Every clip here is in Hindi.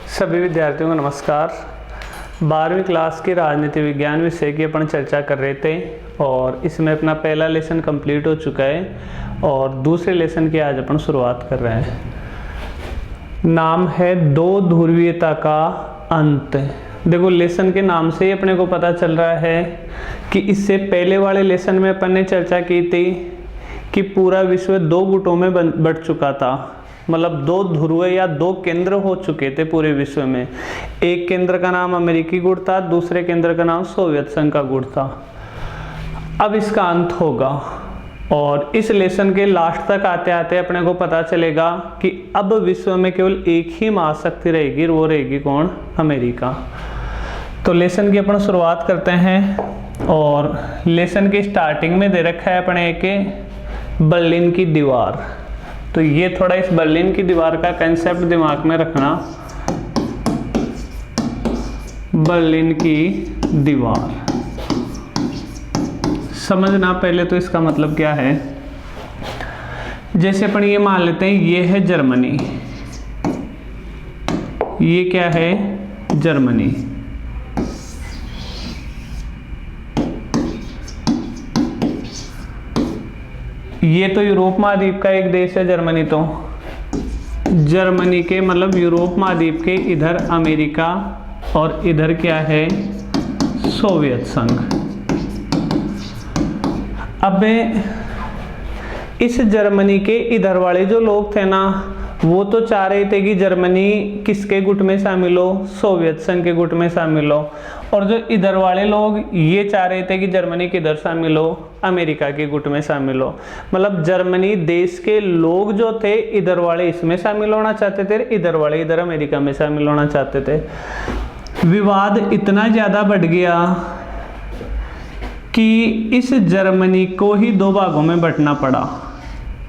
सभी विद्यार्थियों को नमस्कार। 12वीं क्लास की राजनीति विज्ञान विषय की अपन चर्चा कर रहे थे और इसमें अपना पहला लेसन कंप्लीट हो चुका है और दूसरे लेसन की आज अपन शुरुआत कर रहे हैं। नाम है दो ध्रुवीयता का अंत। देखो, लेसन के नाम से ही अपने को पता चल रहा है कि इससे पहले वाले लेसन में अपन ने चर्चा की थी कि पूरा विश्व दो गुटों में बंट चुका था, मतलब दो ध्रुव या दो केंद्र हो चुके थे पूरे विश्व में। एक केंद्र का नाम अमेरिकी गुट था, दूसरे केंद्र का नाम सोवियत संघ का गुट था। अब इसका अंत होगा और इस लेसन के लास्ट तक आते आते अपने को पता चलेगा कि अब विश्व में केवल एक ही महाशक्ति रहेगी, वो रहेगी कौन? अमेरिका। तो लेसन की अपन शुरुआत करते हैं और लेसन की स्टार्टिंग में दे रखा है अपने एक बर्लिन की दीवार। तो ये थोड़ा इस बर्लिन की दीवार का कंसेप्ट दिमाग में रखना। बर्लिन की दीवार समझना पहले तो इसका मतलब क्या है। जैसे अपन ये मान लेते हैं ये है जर्मनी, ये क्या है? जर्मनी। ये तो यूरोप महाद्वीप का एक देश है जर्मनी। तो जर्मनी के मतलब यूरोप महाद्वीप के इधर अमेरिका और इधर क्या है? सोवियत संघ। अब इस जर्मनी के इधर वाले जो लोग थे ना, वो तो चाह रहे थे कि जर्मनी किसके गुट में शामिल हो? सोवियत संघ के गुट में शामिल हो। और जो इधर वाले लोग ये चाह रहे थे कि जर्मनी किधर शामिल हो? अमेरिका के गुट में शामिल हो। मतलब जर्मनी देश के लोग जो थे, इधर वाले इसमें शामिल होना चाहते थे, इधर वाले इधर अमेरिका में शामिल होना चाहते थे। विवाद इतना ज़्यादा बढ़ गया कि इस जर्मनी को ही दो भागों में बंटना पड़ा।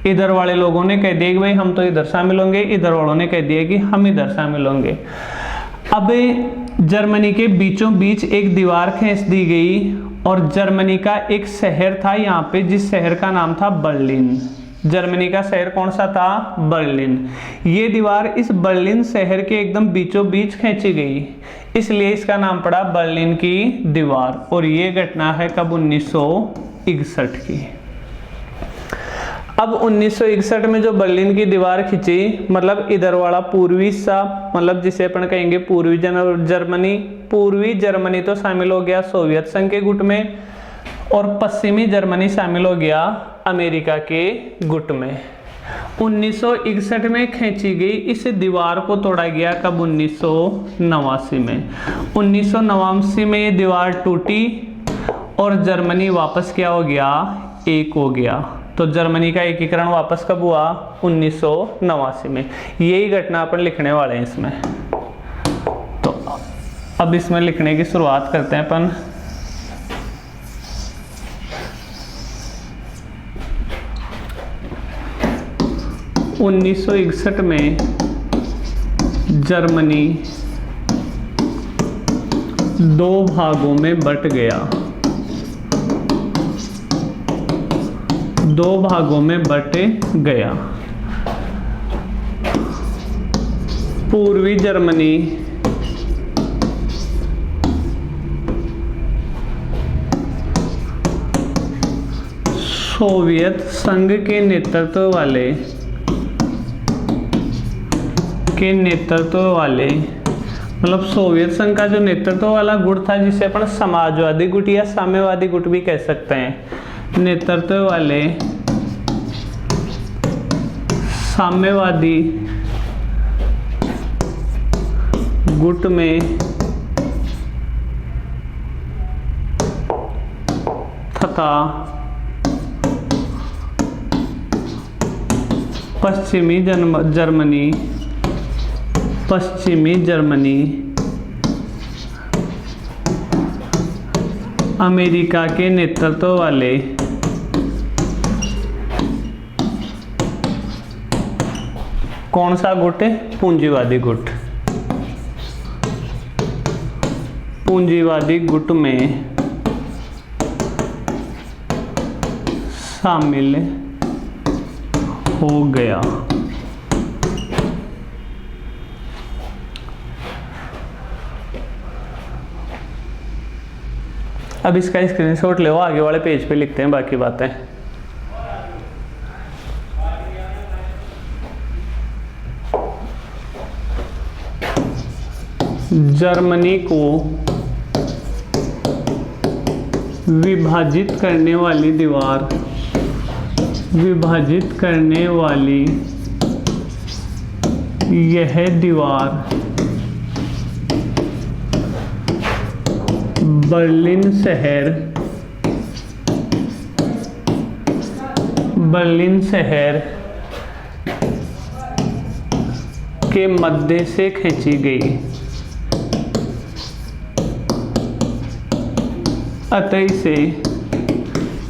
इधर वाले लोगों ने कह दिया कि भाई हम तो इधर शामिल होंगे, इधर वालों ने कह दिया कि हम इधर शामिल होंगे। अब जर्मनी के बीचों बीच एक दीवार खींच दी गई और जर्मनी का एक शहर था यहाँ पे, जिस शहर का नाम था बर्लिन। जर्मनी का शहर कौन सा था? बर्लिन। ये दीवार इस बर्लिन शहर के एकदम बीचों बीच खींची गई, इसलिए इसका नाम पड़ा बर्लिन की दीवार। और ये घटना है कब? 1961 की। अब 1961 में जो बर्लिन की दीवार खिंची, मतलब इधर वाला पूर्वी सा, मतलब जिसे अपन कहेंगे पूर्वी जर्मनी, पूर्वी जर्मनी तो शामिल हो गया सोवियत संघ के गुट में और पश्चिमी जर्मनी शामिल हो गया अमेरिका के गुट में। 1961 में खींची गई इस दीवार को तोड़ा गया कब? 1989 में। 1989 में ये दीवार टूटी और जर्मनी वापस क्या हो गया? एक हो गया। तो जर्मनी का एकीकरण वापस कब हुआ? 1989 में। यही घटना अपन लिखने वाले हैं इसमें। तो अब इसमें लिखने की शुरुआत करते हैं अपन। « 1961 में जर्मनी दो भागों में बंट गया। दो भागों में बंट गया। पूर्वी जर्मनी सोवियत संघ के नेतृत्व वाले मतलब सोवियत संघ का जो नेतृत्व वाला गुट था, जिसे अपन समाजवादी गुट या साम्यवादी गुट भी कह सकते हैं। नेतृत्व वाले साम्यवादी गुट में तथा पश्चिमी जर्मनी अमेरिका के नेतृत्व वाले कौन सा गुट है? पूंजीवादी गुट। पूंजीवादी गुट में शामिल हो गया। अब इसका स्क्रीनशॉट ले, आगे वाले पेज पे लिखते हैं बाकी बातें। जर्मनी को विभाजित करने वाली दीवार, विभाजित करने वाली यह दीवार बर्लिन शहर के मध्य से खींची गई, अतः इसे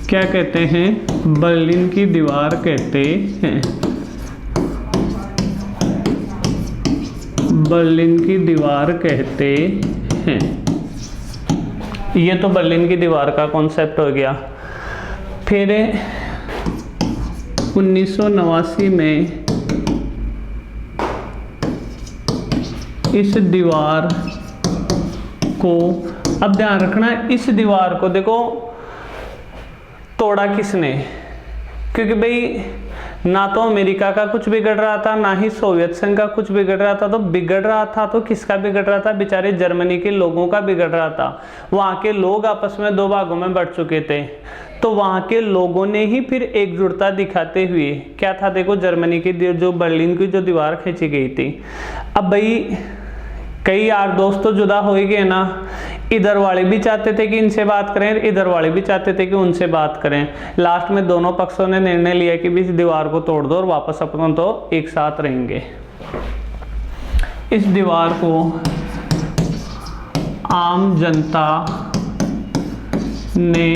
क्या कहते हैं? बर्लिन की दीवार कहते हैं। बर्लिन की दीवार कहते हैं। ये तो बर्लिन की दीवार का कॉन्सेप्ट हो गया। फिर 1989 में इस दीवार को, अब ध्यान रखना, इस दीवार को देखो तोड़ा किसने? क्योंकि भाई ना तो अमेरिका का कुछ बिगड़ रहा था, ना ही सोवियत संघ का कुछ बिगड़ रहा था। तो बिगड़ रहा था तो किसका बिगड़ रहा था? बेचारे जर्मनी के लोगों का बिगड़ रहा था। वहाँ के लोग आपस में दो भागों में बढ़ चुके थे, तो वहाँ के लोगों ने ही फिर एकजुटता दिखाते हुए क्या था, देखो जर्मनी की जो बर्लिन की जो दीवार खींची गई थी। अब भाई कई यार दोस्त तो जुदा हो ही गए ना, इधर वाले भी चाहते थे कि इनसे बात करें, इधर वाले भी चाहते थे कि उनसे बात करें। लास्ट में दोनों पक्षों ने निर्णय लिया कि भी इस दीवार को तोड़ दो और वापस अपन तो एक साथ रहेंगे। इस दीवार को आम जनता ने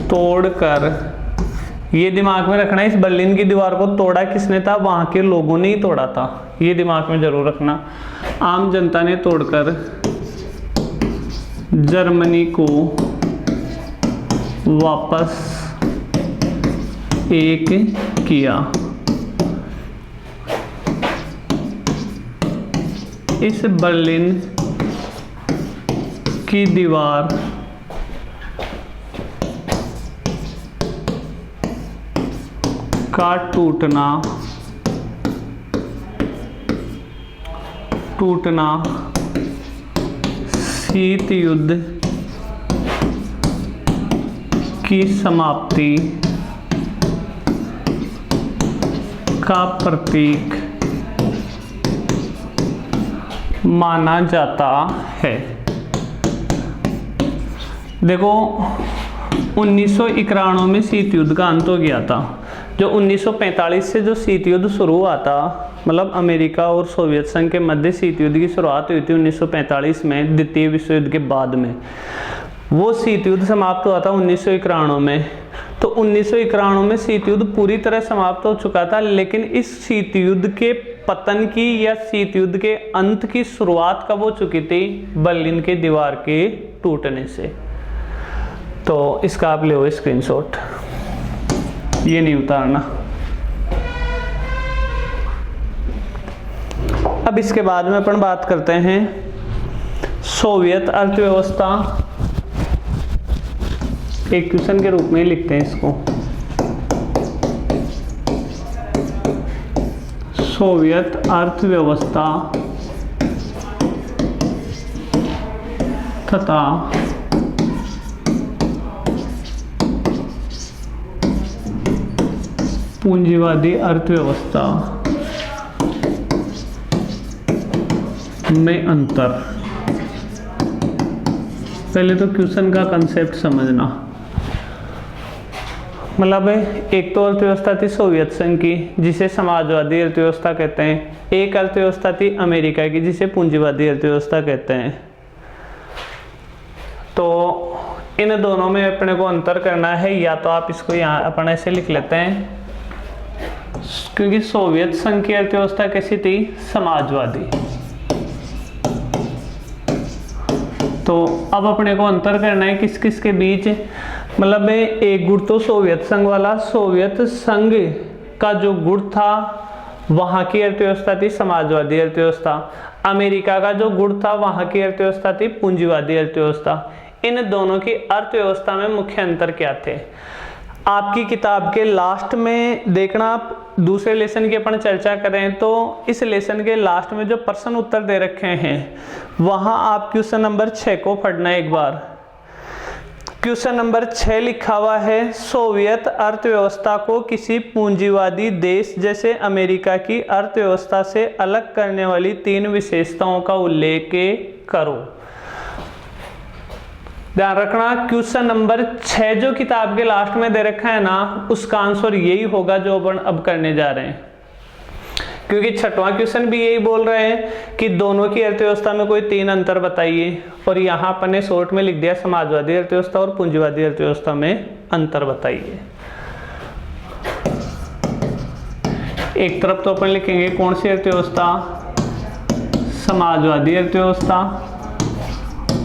तोड़कर, ये दिमाग में रखना, इस बर्लिन की दीवार को तोड़ा किसने था? वहां के लोगों ने ही तोड़ा था। ये दिमाग में जरूर रखना। आम जनता ने तोड़कर जर्मनी को वापस एक किया। इस बर्लिन की दीवार का टूटना शीत युद्ध की समाप्ति का प्रतीक माना जाता है। देखो 1991 में शीत युद्ध का अंत हो गया था। जो 1945 से जो शीत युद्ध शुरू हुआ था, मतलब अमेरिका और सोवियत संघ के मध्य शीत युद्ध की शुरुआत हुई थी 1945 में, द्वितीय विश्व युद्ध के बाद में। वो शीत युद्ध समाप्त हुआ था 1991 में। तो 1991 में शीत युद्ध पूरी तरह समाप्त हो चुका था, लेकिन इस शीत युद्ध के पतन की या शीत युद्ध के अंत की शुरुआत कब हो चुकी थी? बर्लिन की दीवार के टूटने से। तो इसका आप ले स्क्रीनशॉट, ये नहीं उतारना। अब इसके बाद में अपन बात करते हैं सोवियत अर्थव्यवस्था। एक क्वेश्चन के रूप में लिखते हैं इसको, सोवियत अर्थव्यवस्था तथा पूंजीवादी अर्थव्यवस्था में अंतर। पहले तो क्वेश्चन का कंसेप्ट समझना। मतलब एक तो अर्थव्यवस्था थी सोवियत संघ की, जिसे समाजवादी अर्थव्यवस्था कहते हैं। एक अर्थव्यवस्था थी अमेरिका की, जिसे पूंजीवादी अर्थव्यवस्था कहते हैं। तो इन दोनों में अपने को अंतर करना है, या तो आप इसको यहाँ अपन ऐसे लिख लेते हैं, क्योंकि सोवियत संघ की अर्थव्यवस्था कैसी थी? समाजवादी। तो अब अपने को अंतर करना है किस किस के बीच। मतलब एक गुट तो सोवियत संघ वाला, सोवियत संघ का जो गुट था वहाँ की अर्थव्यवस्था थी समाजवादी अर्थव्यवस्था। अमेरिका का जो गुड़ था वहां की अर्थव्यवस्था थी पूंजीवादी अर्थव्यवस्था। इन दोनों की अर्थव्यवस्था में मुख्य अंतर क्या थे? आपकी किताब के लास्ट में देखना, आप दूसरे लेसन की अपन चर्चा करें तो इस लेसन के लास्ट में जो प्रश्न उत्तर दे रखे हैं वहां आप क्वेश्चन नंबर 6 को पढ़ना एक बार। क्वेश्चन नंबर 6 लिखा हुआ है, सोवियत अर्थव्यवस्था को किसी पूंजीवादी देश जैसे अमेरिका की अर्थव्यवस्था से अलग करने वाली 3 विशेषताओं का उल्लेख करो। ध्यान रखना, क्वेश्चन नंबर 6 जो किताब के लास्ट में दे रखा है ना, उसका आंसर यही होगा जो अपन अब करने जा रहे हैं, क्योंकि 6वां क्वेश्चन भी यही बोल रहे हैं कि दोनों की अर्थव्यवस्था में कोई 3 अंतर बताइए, और यहाँ अपन ने शॉर्ट में लिख दिया समाजवादी अर्थव्यवस्था और पूंजीवादी अर्थव्यवस्था में अंतर बताइए। एक तरफ तो अपन लिखेंगे कौन सी अर्थव्यवस्था, समाजवादी अर्थव्यवस्था,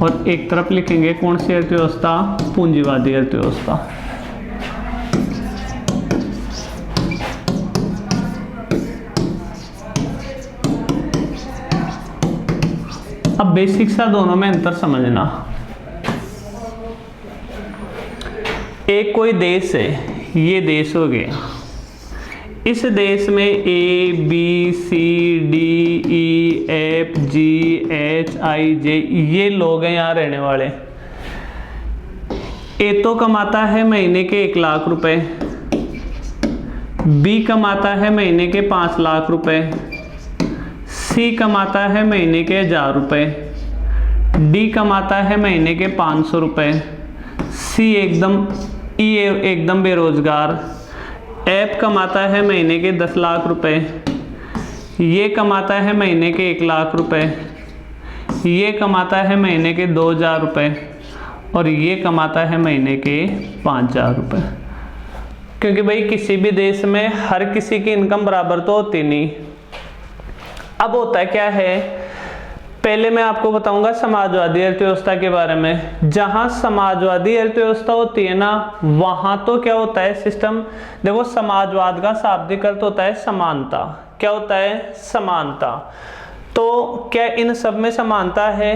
और एक तरफ लिखेंगे कौन सी अर्थव्यवस्था, पूंजीवादी अर्थव्यवस्था। अब बेसिक सा दोनों में अंतर समझना। एक कोई देश है, ये देश हो गया, इस देश में A B C D E F G H I J ये लोग हैं यहाँ रहने वाले। A तो कमाता है महीने के 1 लाख रुपए, B कमाता है महीने के 5 लाख रुपए, C कमाता है महीने के 1000 रुपए, D कमाता है महीने के 500 रुपए, E एकदम बेरोजगार, F कमाता है महीने के 10 लाख रुपए, ये कमाता है महीने के 1 लाख रुपए, ये कमाता है महीने के 2000 रुपए, और ये कमाता है महीने के 5000 रुपए। क्योंकि भाई किसी भी देश में हर किसी की इनकम बराबर तो होती नहीं। अब होता क्या है, पहले मैं आपको बताऊंगा समाजवादी अर्थव्यवस्था के बारे में। जहां समाजवादी अर्थव्यवस्था होती है ना, वहां तो क्या होता है सिस्टम, देखो समाजवाद का शाब्दिक अर्थ होता है समानता। क्या होता है? समानता। तो क्या इन सब में समानता है?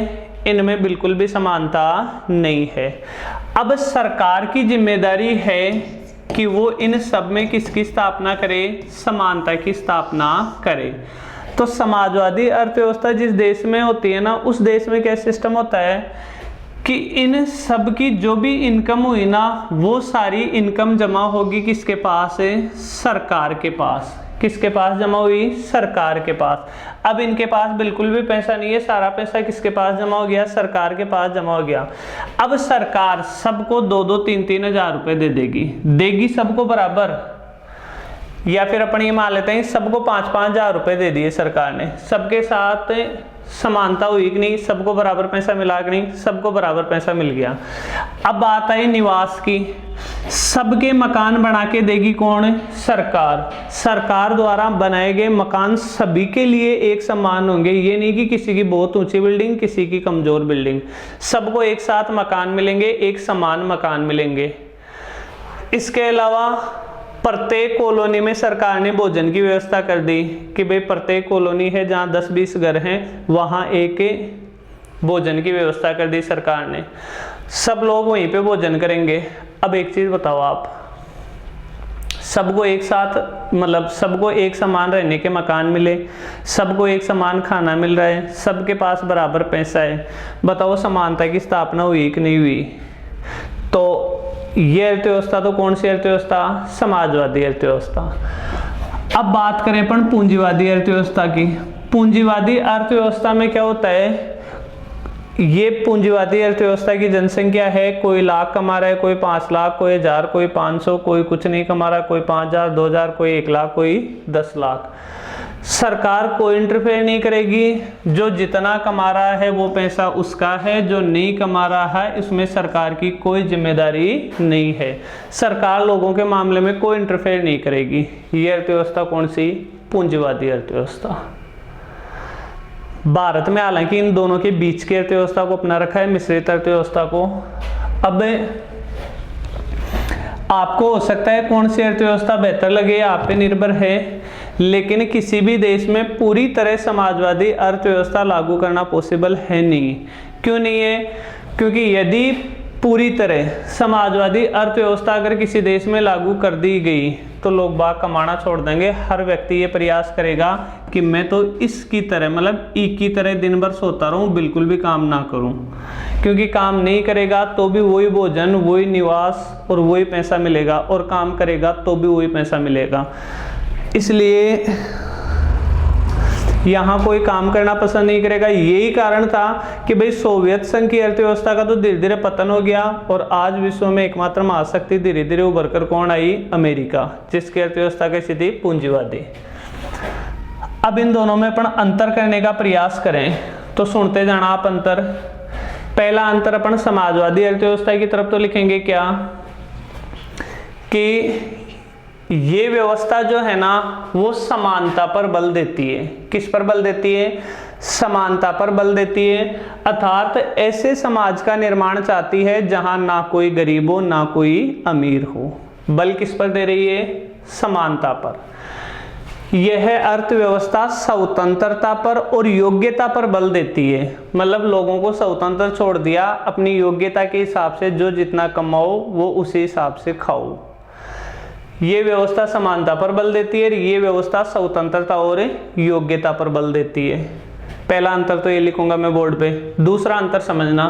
इनमें बिल्कुल भी समानता नहीं है। अब सरकार की जिम्मेदारी है कि वो इन सब में किसकी स्थापना करे? समानता की स्थापना करे। तो समाजवादी अर्थव्यवस्था जिस देश में होती है ना, उस देश में क्या सिस्टम होता है कि इन सब की जो भी इनकम हुई ना, वो सारी इनकम जमा होगी किसके पास है? सरकार के पास। किसके पास जमा हुई? सरकार के पास। अब इनके पास बिल्कुल भी पैसा नहीं है, सारा पैसा किसके पास जमा हो गया? सरकार के पास जमा हो गया। अब सरकार सबको 2-2, 3-3 हजार रुपए दे देगी सबको बराबर, या फिर अपन ये मान लेते हैं सबको 5-5 हजार रुपए दे दिए सरकार ने। सबके साथ समानता हुई कि नहीं? सबको बराबर पैसा मिला कि नहीं? सबको बराबर पैसा मिल गया। अब बात आई निवास की। सबके मकान बना के देगी कौन? सरकार। सरकार द्वारा बनाए गए मकान सभी के लिए एक समान होंगे। ये नहीं कि किसी की बहुत ऊंची बिल्डिंग, किसी की कमजोर बिल्डिंग, सबको एक साथ मकान मिलेंगे, एक समान मकान मिलेंगे। इसके अलावा प्रत्येक कॉलोनी में सरकार ने भोजन की व्यवस्था कर दी कि भाई प्रत्येक कॉलोनी है जहाँ 10-20 घर हैं, वहाँ एक भोजन की व्यवस्था कर दी सरकार ने। सब लोग वहीं पे भोजन करेंगे। अब एक चीज बताओ आप, सबको एक साथ मतलब सबको एक समान रहने के मकान मिले, सबको एक समान खाना मिल रहा है, सबके पास बराबर पैसा है, बताओ समानता की स्थापना हुई कि नहीं हुई? तो ये अर्थव्यवस्था तो कौन सी अर्थव्यवस्था? समाजवादी अर्थव्यवस्था। अब बात करें अपन पूंजीवादी अर्थव्यवस्था की। पूंजीवादी अर्थव्यवस्था में क्या होता है? ये पूंजीवादी अर्थव्यवस्था की जनसंख्या है, कोई लाख कमा रहा है, कोई 5 लाख, कोई 1000, कोई 500, कोई कुछ नहीं कमा रहा, कोई 5000, 2000, कोई 1 लाख, कोई 10 लाख। सरकार कोई इंटरफेयर नहीं करेगी। जो जितना कमा रहा है वो पैसा उसका है, जो नहीं कमा रहा है इसमें सरकार की कोई जिम्मेदारी नहीं है। सरकार लोगों के मामले में कोई इंटरफेयर नहीं करेगी। ये अर्थव्यवस्था कौन सी? पूंजीवादी अर्थव्यवस्था। भारत में हालांकि इन दोनों के बीच की अर्थव्यवस्था को अपना रखा है, मिश्रित अर्थव्यवस्था को। अब आपको हो सकता है कौन सी अर्थव्यवस्था बेहतर लगे, आप पे निर्भर है। लेकिन किसी भी देश में पूरी तरह समाजवादी अर्थव्यवस्था लागू करना पॉसिबल है नहीं। क्यों नहीं है? क्योंकि यदि पूरी तरह समाजवादी अर्थव्यवस्था अगर किसी देश में लागू कर दी गई तो लोग बाग कमाना छोड़ देंगे। हर व्यक्ति ये प्रयास करेगा कि मैं तो इसकी तरह मतलब ई की तरह दिन भर सोता रहूं, बिल्कुल भी काम ना करूं, क्योंकि काम नहीं करेगा तो भी वही भोजन, वही निवास और वही पैसा मिलेगा, और काम करेगा तो भी वही पैसा मिलेगा। इसलिए यहाँ कोई काम करना पसंद नहीं करेगा। यही कारण था कि भाई सोवियत संघ की अर्थव्यवस्था का तो धीरे धीरे पतन हो गया और आज विश्व में एकमात्र महाशक्ति धीरे धीरे उभर कर कौन आई? अमेरिका, जिसकी अर्थव्यवस्था कैसी थी? पूंजीवादी। अब इन दोनों में अपन अंतर करने का प्रयास करें तो सुनते जाना आप अंतर। पहला अंतर अपन समाजवादी अर्थव्यवस्था की तरफ तो लिखेंगे क्या कि ये व्यवस्था जो है ना वो समानता पर बल देती है। किस पर बल देती है? समानता पर बल देती है। अर्थात ऐसे समाज का निर्माण चाहती है जहां ना कोई गरीब हो ना कोई अमीर हो। बल किस पर दे रही है? समानता पर। यह अर्थव्यवस्था स्वतंत्रता पर और योग्यता पर बल देती है। मतलब लोगों को स्वतंत्र छोड़ दिया, अपनी योग्यता के हिसाब से जो जितना कमाओ वो उसी हिसाब से खाओ। ये व्यवस्था समानता पर बल देती है, ये व्यवस्था स्वतंत्रता और योग्यता पर बल देती है। पहला अंतर तो ये लिखूंगा मैं बोर्ड पे। दूसरा अंतर समझना।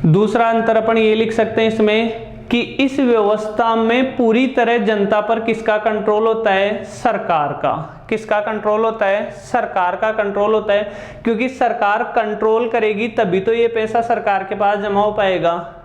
दूसरा अंतर अपन ये लिख सकते हैं इसमें कि इस व्यवस्था में पूरी तरह जनता पर किसका कंट्रोल होता है? सरकार का। किसका कंट्रोल होता है? सरकार का कंट्रोल होता है, क्योंकि सरकार कंट्रोल करेगी तभी तो ये पैसा सरकार के पास जमा हो पाएगा।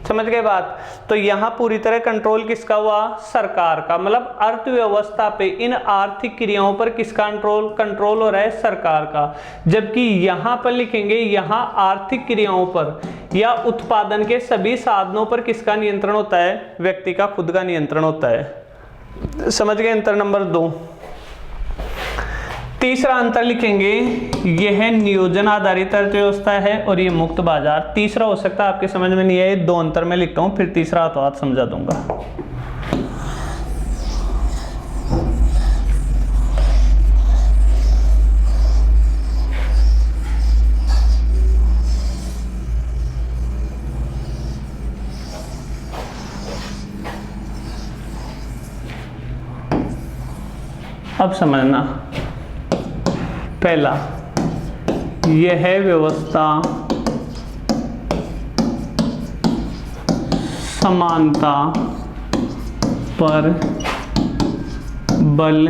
समझ गए बात? तो यहां पूरी तरह कंट्रोल किसका हुआ? सरकार का। मतलब अर्थव्यवस्था पे, इन आर्थिक क्रियाओं पर किसका कंट्रोल हो रहा है? सरकार का। जबकि यहां पर लिखेंगे यहां आर्थिक क्रियाओं पर या उत्पादन के सभी साधनों पर किसका नियंत्रण होता है? व्यक्ति का खुद का नियंत्रण होता है। समझ गए अंतर नंबर 2। तीसरा अंतर लिखेंगे यह नियोजन आधारित अर्थव्यवस्था है और ये मुक्त बाजार। तीसरा हो सकता है आपके समझ में नहीं आए, 2 अंतर में लिखता हूं, फिर तीसरा तो आज समझा दूंगा। अब समझना। पहला, यह व्यवस्था समानता पर बल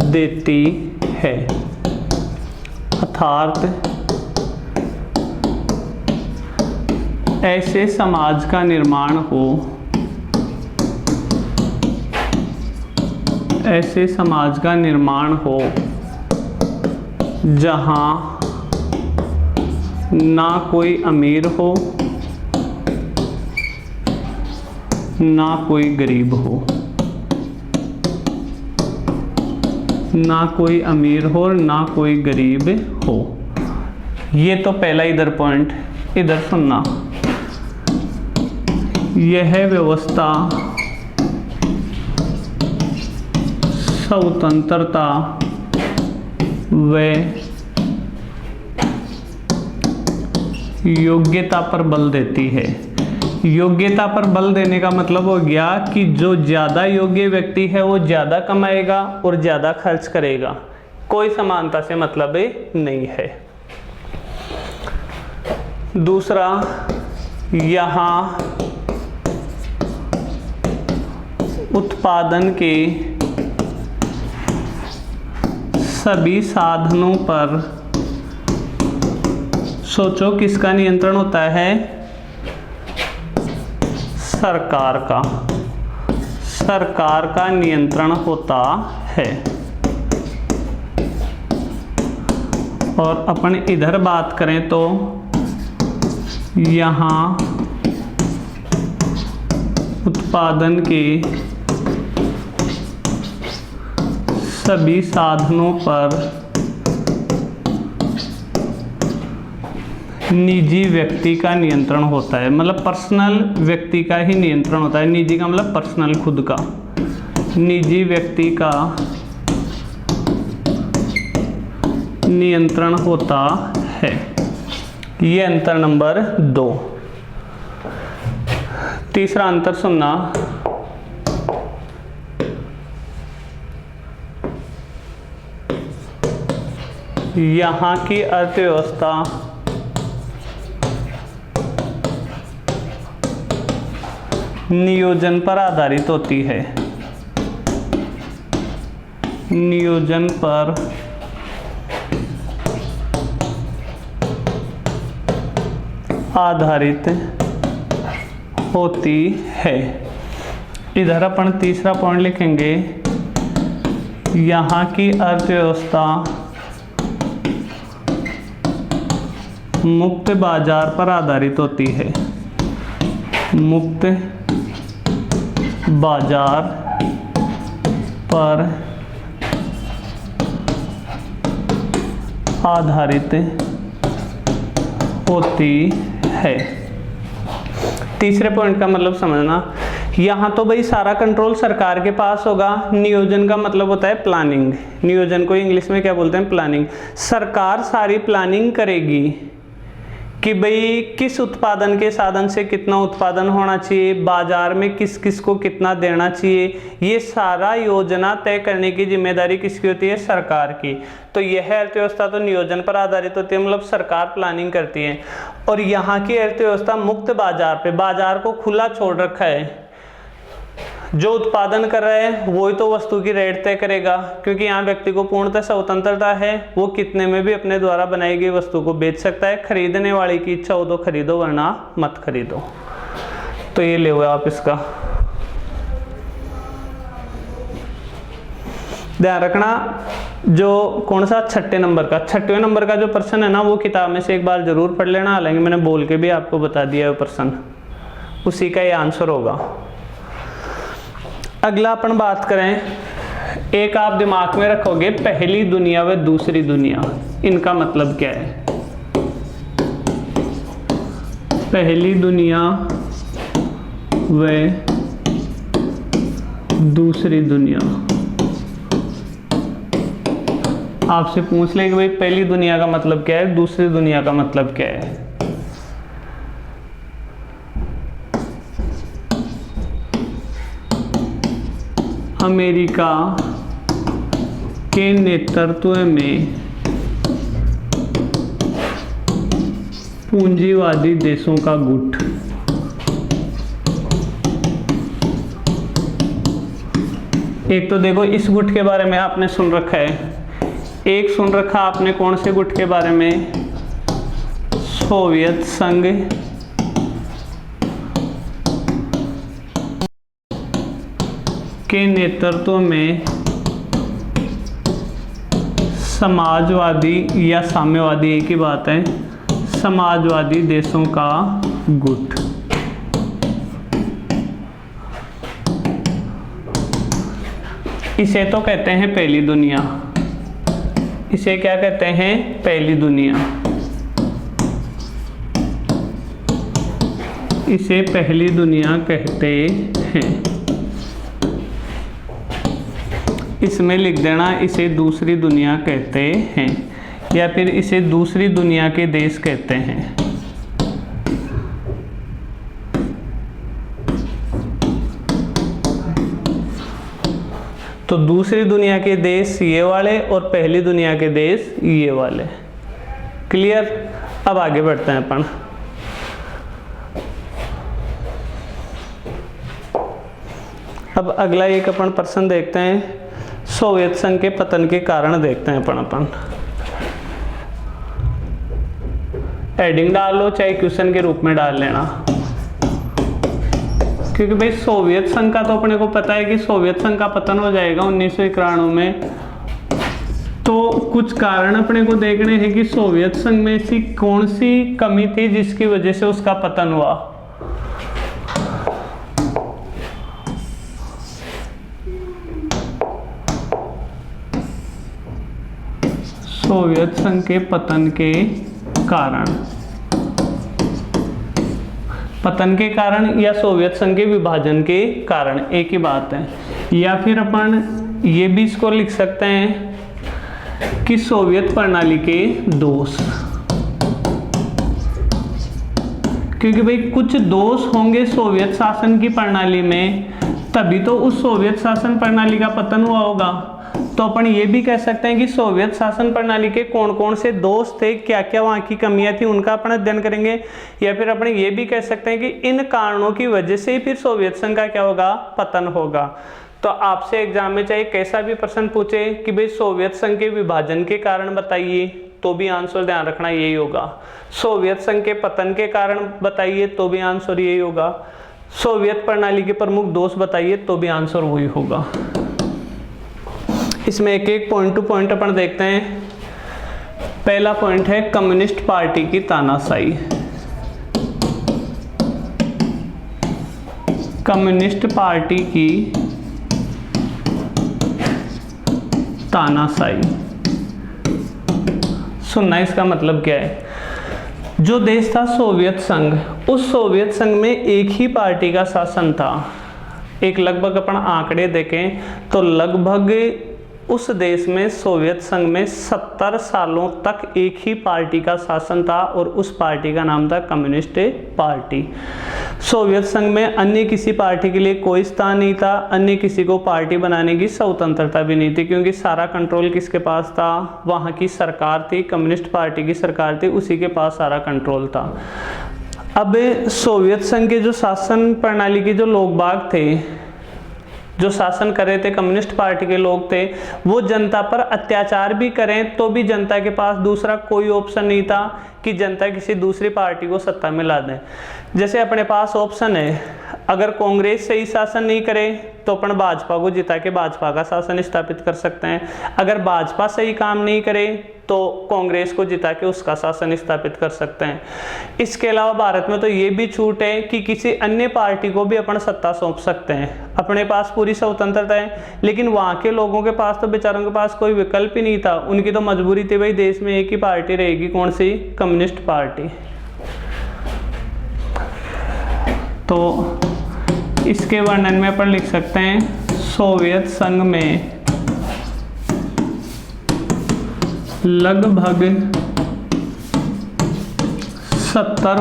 देती है, अर्थात ऐसे समाज का निर्माण हो, ऐसे समाज का निर्माण हो जहां ना कोई अमीर हो ना कोई गरीब हो, ना कोई अमीर हो और ना कोई गरीब हो। ये तो पहला इधर पॉइंट, इधर सुनना। यह व्यवस्था स्वतंत्रता व योग्यता पर बल देती है। योग्यता पर बल देने का मतलब हो गया कि जो ज़्यादा योग्य व्यक्ति है वो ज़्यादा कमाएगा और ज़्यादा खर्च करेगा। कोई समानता से मतलब नहीं है। दूसरा, यहाँ उत्पादन के सभी साधनों पर सोचो किसका नियंत्रण होता है? सरकार का। सरकार का नियंत्रण होता है। और अपन इधर बात करें तो यहाँ उत्पादन के सभी साधनों पर निजी व्यक्ति का नियंत्रण होता है। मतलब पर्सनल व्यक्ति का ही नियंत्रण होता है। निजी का मतलब पर्सनल, खुद का। निजी व्यक्ति का नियंत्रण होता है। ये अंतर नंबर 2। तीसरा अंतर सुनना, यहाँ की अर्थव्यवस्था नियोजन पर आधारित होती है। नियोजन पर आधारित होती है। इधर अपन तीसरा पॉइंट लिखेंगे, यहाँ की अर्थव्यवस्था मुक्त बाजार पर आधारित होती है। मुक्त बाजार पर आधारित होती है। तीसरे पॉइंट का मतलब समझना, यहाँ तो भाई सारा कंट्रोल सरकार के पास होगा। नियोजन का मतलब होता है प्लानिंग। नियोजन को इंग्लिश में क्या बोलते हैं? प्लानिंग। सरकार सारी प्लानिंग करेगी कि भाई किस उत्पादन के साधन से कितना उत्पादन होना चाहिए, बाजार में किस किस को कितना देना चाहिए, ये सारा योजना तय करने की जिम्मेदारी किसकी होती है? सरकार की। तो यह अर्थव्यवस्था तो नियोजन पर आधारित होती है, मतलब सरकार प्लानिंग करती है। और यहाँ की अर्थव्यवस्था मुक्त बाजार पे, बाजार को खुला छोड़ रखा है। जो उत्पादन कर रहा है वही तो वस्तु की रेट तय करेगा, क्योंकि यहाँ व्यक्ति को पूर्णतः स्वतंत्रता है। वो कितने में भी अपने द्वारा बनाई गई वस्तु को बेच सकता है। खरीदने वाले की इच्छा हो तो खरीदो, वरना मत खरीदो। तो ये ले हुए आप इसका ध्यान रखना। जो कौन सा छठे नंबर का, 6वें नंबर का जो प्रश्न है ना, वो किताब में से एक बार जरूर पढ़ लेना। हालांकि मैंने बोल के भी आपको बता दिया है प्रश्न, उसी का ये आंसर होगा। अगला अपन बात करें, एक आप दिमाग में रखोगे, पहली दुनिया व दूसरी दुनिया, इनका मतलब क्या है? पहली दुनिया व दूसरी दुनिया। आपसे पूछ ले कि भाई पहली दुनिया का मतलब क्या है, दूसरी दुनिया का मतलब क्या है? अमेरिका के नेतृत्व में पूंजीवादी देशों का गुट। एक तो देखो इस गुट के बारे में आपने सुन रखा है, एक सुन रखा आपने कौन से गुट के बारे में? सोवियत संघ के नेतृत्व में समाजवादी या साम्यवादी, एक ही बात है, समाजवादी देशों का गुट। इसे तो कहते हैं पहली दुनिया। इसे क्या कहते हैं? पहली दुनिया। इसे पहली दुनिया कहते हैं। इसमें लिख देना, इसे दूसरी दुनिया कहते हैं, या फिर इसे दूसरी दुनिया के देश कहते हैं। तो दूसरी दुनिया के देश ये वाले और पहली दुनिया के देश ये वाले। क्लियर? अब आगे बढ़ते हैं अपन। अब अगला एक अपन प्रश्न देखते हैं, सोवियत संघ के पतन के कारण देखते हैं अपन। हेडिंग डाल लो, चाहे क्वेश्चन के रूप में डाल लेना, क्योंकि भाई सोवियत संघ का तो अपने को पता है कि सोवियत संघ का पतन हो जाएगा 1991 में। तो कुछ कारण अपने को देखने हैं कि सोवियत संघ में ऐसी कौन सी कमी थी जिसकी वजह से उसका पतन हुआ। सोवियत संघ के पतन के कारण पतन के कारण या सोवियत संघ के विभाजन के कारण, एक ही बात है। या फिर अपन ये भी इसको लिख सकते हैं कि सोवियत प्रणाली के दोष, क्योंकि भाई कुछ दोष होंगे सोवियत शासन की प्रणाली में, तभी तो उस सोवियत शासन प्रणाली का पतन हुआ होगा। तो अपन ये भी कह सकते हैं कि सोवियत शासन प्रणाली के कौन कौन से दोष थे, क्या क्या वहाँ की कमियां थी, उनका अपन अध्ययन करेंगे। या फिर अपन ये भी कह सकते हैं कि इन कारणों की वजह से ही फिर सोवियत संघ का क्या होगा, पतन होगा। तो आपसे एग्जाम में चाहे कैसा भी प्रश्न पूछे कि भाई सोवियत संघ के विभाजन के कारण बताइए, तो भी आंसर ध्यान रखना यही होगा। सोवियत संघ के पतन के कारण बताइए, तो भी आंसर यही होगा। सोवियत प्रणाली के प्रमुख दोष बताइए, तो भी आंसर वही होगा। इसमें एक एक पॉइंट टू पॉइंट अपन देखते हैं। पहला पॉइंट है कम्युनिस्ट पार्टी की तानाशाही। कम्युनिस्ट पार्टी की तानाशाही सुनना, इसका मतलब क्या है। जो देश था सोवियत संघ, उस सोवियत संघ में एक ही पार्टी का शासन था। एक लगभग अपन आंकड़े देखें तो लगभग उस देश में सोवियत संघ में 70 सालों तक एक ही पार्टी का शासन था और उस पार्टी का नाम था कम्युनिस्ट पार्टी। सोवियत संघ में अन्य किसी पार्टी के लिए कोई स्थान नहीं था, अन्य किसी को पार्टी बनाने की स्वतंत्रता भी नहीं थी, क्योंकि सारा कंट्रोल किसके पास था, वहाँ की सरकार थी, कम्युनिस्ट पार्टी की सरकार थी, उसी के पास सारा कंट्रोल था। अब सोवियत संघ के जो शासन प्रणाली के जो लोग बाग थे, जो शासन कर रहे थे, कम्युनिस्ट पार्टी के लोग थे, वो जनता पर अत्याचार भी करें तो भी जनता के पास दूसरा कोई ऑप्शन नहीं था कि जनता किसी दूसरी पार्टी को सत्ता में ला दें। जैसे अपने पास ऑप्शन है, अगर कांग्रेस सही शासन नहीं करे तो अपन भाजपा को जिता के भाजपा का शासन स्थापित कर सकते हैं, अगर भाजपा सही काम नहीं करे तो कांग्रेस को जिता के उसका शासन स्थापित कर सकते हैं। इसके अलावा भारत में तो ये भी छूट है कि किसी अन्य पार्टी को भी अपन सत्ता सौंप सकते हैं, अपने पास पूरी स्वतंत्रता है। लेकिन वहाँ के लोगों के पास तो बेचारों के पास कोई विकल्प ही नहीं था, उनकी तो मजबूरी थी भाई देश में एक ही पार्टी रहेगी, कौन सी, कम्युनिस्ट पार्टी। तो इसके वर्णन में अपन लिख सकते हैं, सोवियत संघ में लगभग 70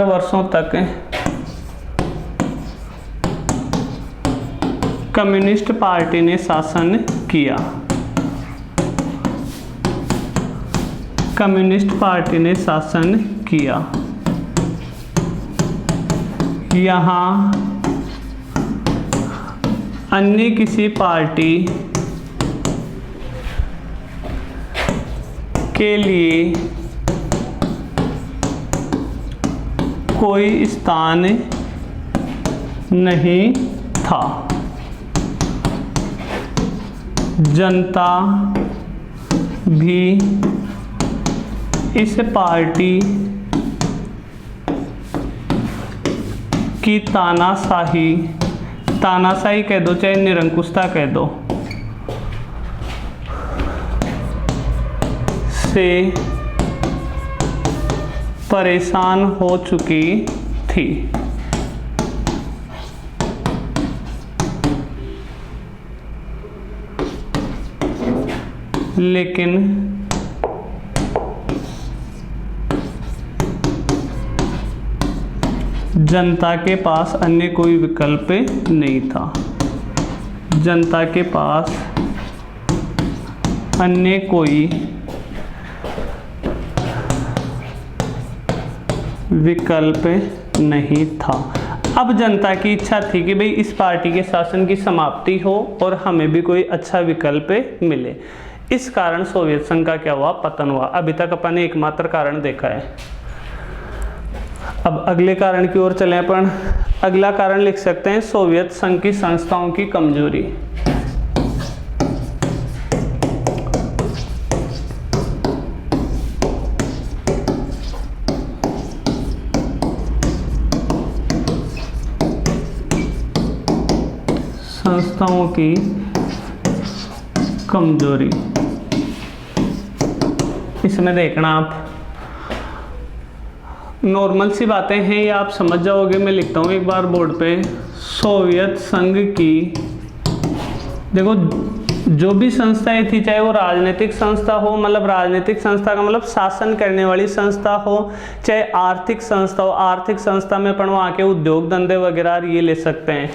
वर्षों तक कम्युनिस्ट पार्टी ने शासन किया। कम्युनिस्ट पार्टी ने शासन किया। यहाँ अन्य किसी पार्टी के लिए कोई स्थान नहीं था। जनता भी इस पार्टी की तानाशाही कह दो चाहे निरंकुशता कह दो, से परेशान हो चुकी थी। लेकिन जनता के पास अन्य कोई विकल्प नहीं था। जनता के पास अन्य कोई विकल्प नहीं था। अब जनता की इच्छा थी कि भाई इस पार्टी के शासन की समाप्ति हो और हमें भी कोई अच्छा विकल्प मिले। इस कारण सोवियत संघ का क्या हुआ, पतन हुआ। अभी तक अपन ने एकमात्र कारण देखा है। अब अगले कारण की ओर चलें अपन। अगला कारण लिख सकते हैं, सोवियत संघ की संस्थाओं की कमजोरी। संस्थाओं की कमजोरी, इसमें देखना आप नॉर्मल सी बातें हैं, ये आप समझ जाओगे। मैं लिखता हूँ एक बार बोर्ड पे। सोवियत संघ की, देखो जो भी संस्थाएं थी, चाहे वो राजनीतिक संस्था हो, मतलब राजनीतिक संस्था का मतलब शासन करने वाली संस्था हो, चाहे आर्थिक संस्था हो, आर्थिक संस्था में अपन वहाँ के उद्योग धंधे वगैरह ये ले सकते हैं।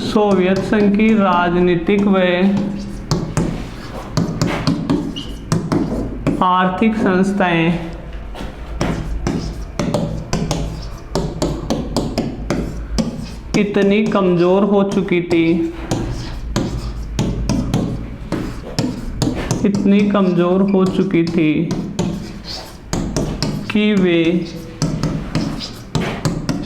सोवियत संघ की राजनीतिक व आर्थिक संस्थाएं इतनी कमजोर हो चुकी थी, इतनी कमजोर हो चुकी थी कि वे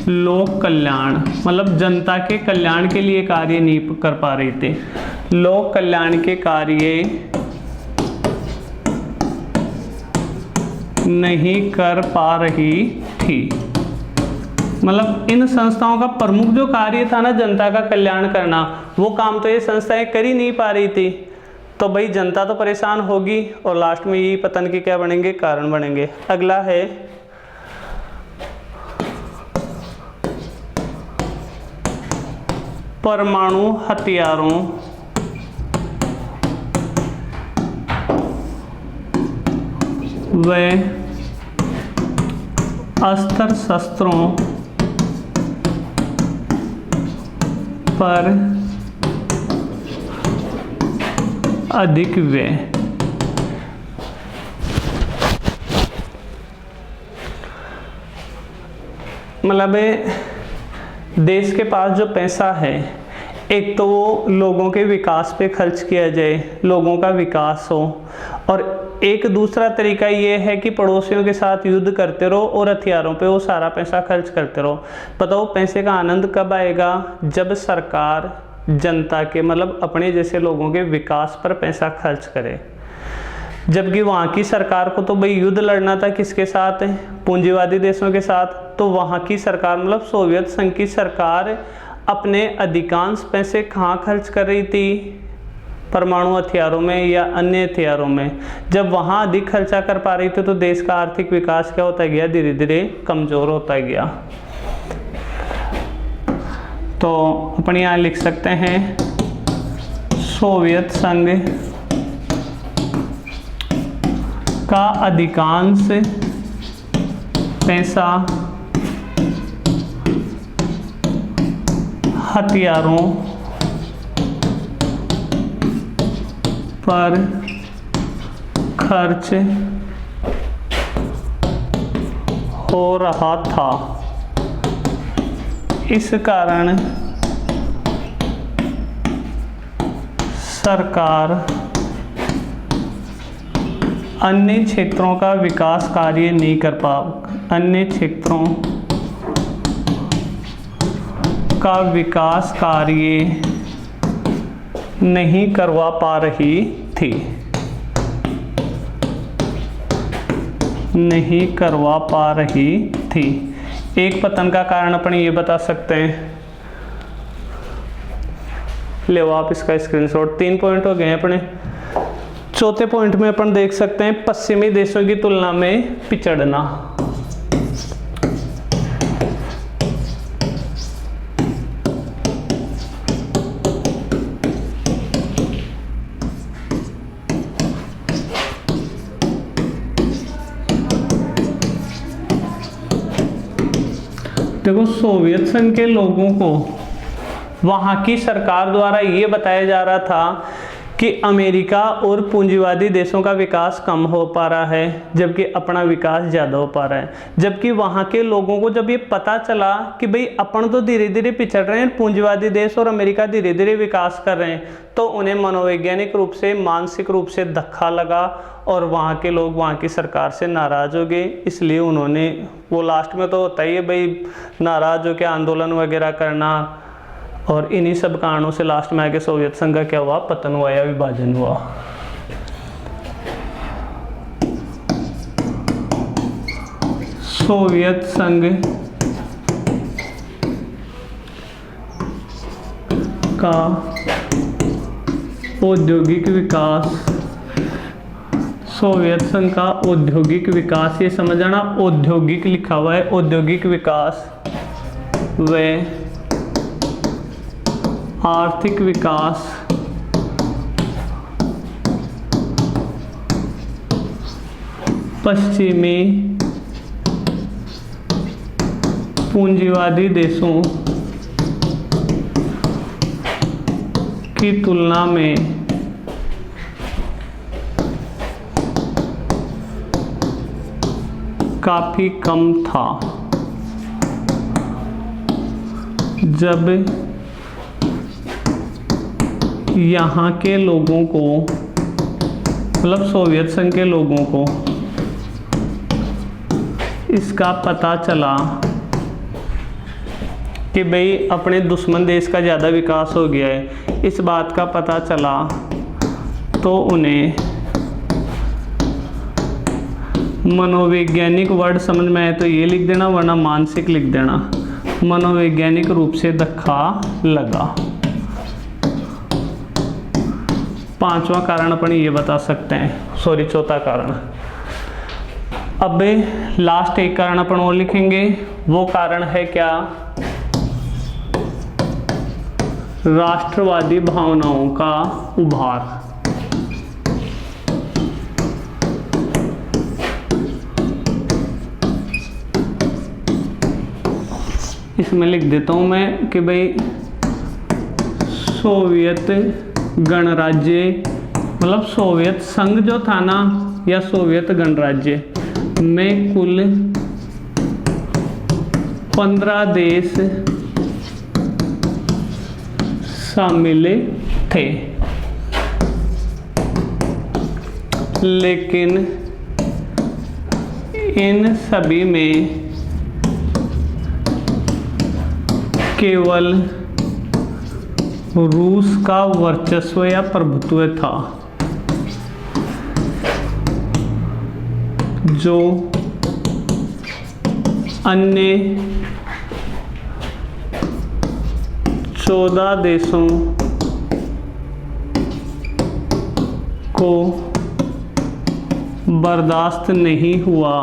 लोक कल्याण, मतलब जनता के कल्याण के लिए कार्य नहीं कर पा रही थी। लोक कल्याण के कार्य नहीं कर पा रही थी। मतलब इन संस्थाओं का प्रमुख जो कार्य था ना, जनता का कल्याण करना, वो काम तो ये संस्थाएं कर ही नहीं पा रही थी। तो भाई जनता तो परेशान होगी और लास्ट में यही पतन के क्या बनेंगे, कारण बनेंगे। अगला है परमाणु हथियारों व अस्त्र शस्त्रों पर अधिक व्यय। मतलब देश के पास जो पैसा है, एक तो वो लोगों के विकास पे खर्च किया जाए, लोगों का विकास हो, और एक दूसरा तरीका ये है कि पड़ोसियों के साथ युद्ध करते रहो और हथियारों पे वो सारा पैसा खर्च करते रहो। बताओ पैसे का आनंद कब आएगा, जब सरकार जनता के, मतलब अपने जैसे लोगों के विकास पर पैसा खर्च करे। जबकि वहाँ की सरकार को तो भाई युद्ध लड़ना था किसके साथ, पूंजीवादी देशों के साथ। तो वहाँ की सरकार, मतलब सोवियत संघ की सरकार अपने अधिकांश पैसे कहाँ खर्च कर रही थी, परमाणु हथियारों में या अन्य हथियारों में। जब वहाँ अधिक खर्चा कर पा रही थी तो देश का आर्थिक विकास क्या होता गया, धीरे धीरे कमज़ोर होता गया। तो अपन यहाँ लिख सकते हैं सोवियत संघ का अधिकांश पैसा हथियारों पर खर्च हो रहा था। इस कारण सरकार अन्य क्षेत्रों का विकास कार्य नहीं कर पा, अन्य क्षेत्रों का विकास कार्य नहीं करवा पा रही थी, नहीं करवा पा रही थी। एक पतन का कारण अपन ये बता सकते हैं। ले आप इसका स्क्रीनशॉट। 3 पॉइंट हो गए हैं अपने। चौथे पॉइंट में अपन देख सकते हैं पश्चिमी देशों की तुलना में पिछड़ना। देखो सोवियत संघ के लोगों को वहाँ की सरकार द्वारा ये बताया जा रहा था कि अमेरिका और पूंजीवादी देशों का विकास कम हो पा रहा है, जबकि अपना विकास ज़्यादा हो पा रहा है। जबकि वहाँ के लोगों को जब ये पता चला कि भाई अपन तो धीरे धीरे पिछड़ रहे हैं, पूंजीवादी देश और अमेरिका धीरे धीरे विकास कर रहे हैं, तो उन्हें मनोवैज्ञानिक रूप से, मानसिक रूप से धक्का लगा और वहाँ के लोग वहाँ की सरकार से नाराज़ हो गए। इसलिए उन्होंने, वो लास्ट में तो होता ही है भाई, नाराज़ होकर आंदोलन वगैरह करना, और इन्हीं सब कारणों से लास्ट में आके सोवियत संघ का क्या हुआ, पतन हुआ या विभाजन हुआ। सोवियत संघ का औद्योगिक विकास सोवियत संघ का औद्योगिक विकास, ये समझ आना औद्योगिक लिखा हुआ है, औद्योगिक विकास व आर्थिक विकास पश्चिमी पूंजीवादी देशों की तुलना में काफी कम था। जब यहाँ के लोगों को, मतलब सोवियत संघ के लोगों को इसका पता चला कि भाई अपने दुश्मन देश का ज़्यादा विकास हो गया है, इस बात का पता चला तो उन्हें मनोवैज्ञानिक वर्ड समझ में आए तो ये लिख देना, वरना मानसिक लिख देना, मनोवैज्ञानिक रूप से धक्का लगा। पांचवा कारण अपन ये बता सकते हैं, सॉरी चौथा कारण। अब लास्ट एक कारण अपन और लिखेंगे, वो कारण है क्या, राष्ट्रवादी भावनाओं का उभार। इसमें लिख देता हूं मैं कि भाई सोवियत गणराज्य, मतलब सोवियत संघ जो था ना, या सोवियत गणराज्य में कुल 15 देश शामिल थे, लेकिन इन सभी में केवल रूस का वर्चस्व या प्रभुत्व था, जो अन्य 14 देशों को बर्दाश्त नहीं हुआ।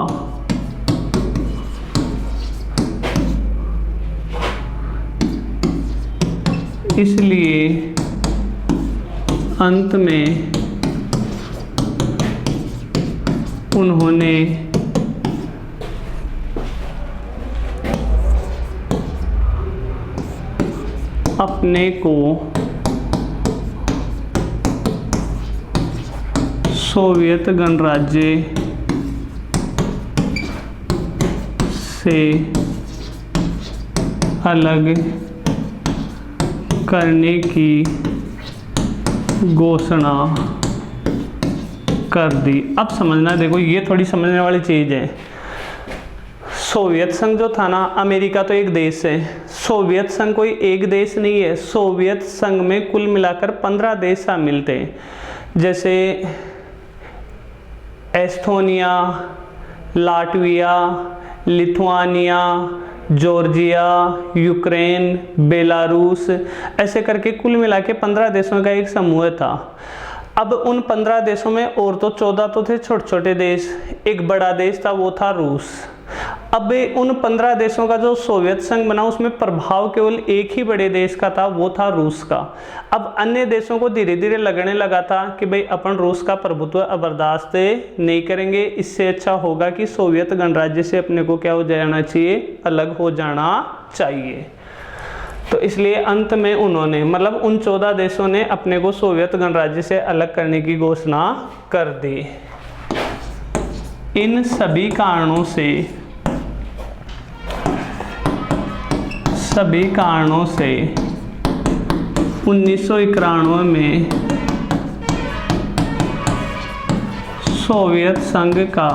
इसलिए अंत में उन्होंने अपने को सोवियत गणराज्य से अलग करने की घोषणा कर दी। अब समझना, देखो ये थोड़ी समझने वाली चीज़ है। सोवियत संघ जो था ना, अमेरिका तो एक देश है, सोवियत संघ कोई एक देश नहीं है। सोवियत संघ में कुल मिलाकर 15 देश शामिल थे, जैसे Estonia, Latvia, Lithuania, Georgia, Ukraine, Belarus, ऐसे करके कुल मिला के 15 देशों का एक समूह था। अब उन 15 देशों में और तो 14 तो थे छोटे छोटे देश, एक बड़ा देश था, वो था रूस। अब उन 15 देशों का जो सोवियत संघ बना, उसमें प्रभाव केवल एक ही बड़े देश का था, वो था रूस का। अब अन्य देशों को धीरे धीरे लगने लगा था कि भाई अपन रूस का प्रभुत्व बर्दाश्त नहीं करेंगे, इससे अच्छा होगा कि सोवियत गणराज्य से अपने को क्या हो जाना चाहिए, अलग हो जाना चाहिए। तो इसलिए अंत में उन्होंने, मतलब उन 14 देशों ने अपने को सोवियत गणराज्य से अलग करने की घोषणा कर दी। इन सभी कारणों से 1991 में सोवियत संघ का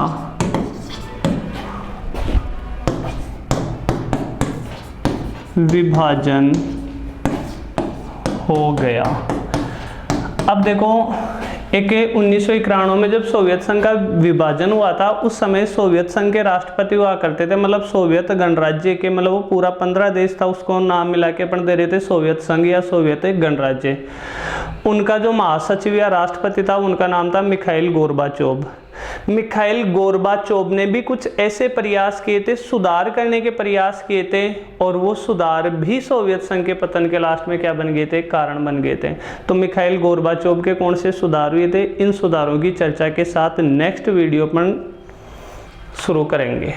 विभाजन हो गया। अब देखो, एक 1991 में जब सोवियत संघ का विभाजन हुआ था, उस समय सोवियत संघ के राष्ट्रपति हुआ करते थे, मतलब सोवियत गणराज्य के, मतलब वो पूरा 15 देश था, उसको नाम मिला के अपन दे रहे थे सोवियत संघ या सोवियत गणराज्य। उनका जो महासचिव या राष्ट्रपति था, उनका नाम था मिखाइल गोर्बाचोव। मिखाइल गोर्बाचोव ने भी कुछ ऐसे प्रयास किए थे, सुधार करने के प्रयास किए थे, और वो सुधार भी सोवियत संघ के पतन के लास्ट में क्या बन गए थे, कारण बन गए थे। तो मिखाइल गोर्बाचोव के कौन से सुधार हुए थे, इन सुधारों की चर्चा के साथ नेक्स्ट वीडियो पर शुरू करेंगे।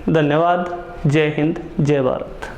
धन्यवाद। जय हिंद, जय भारत।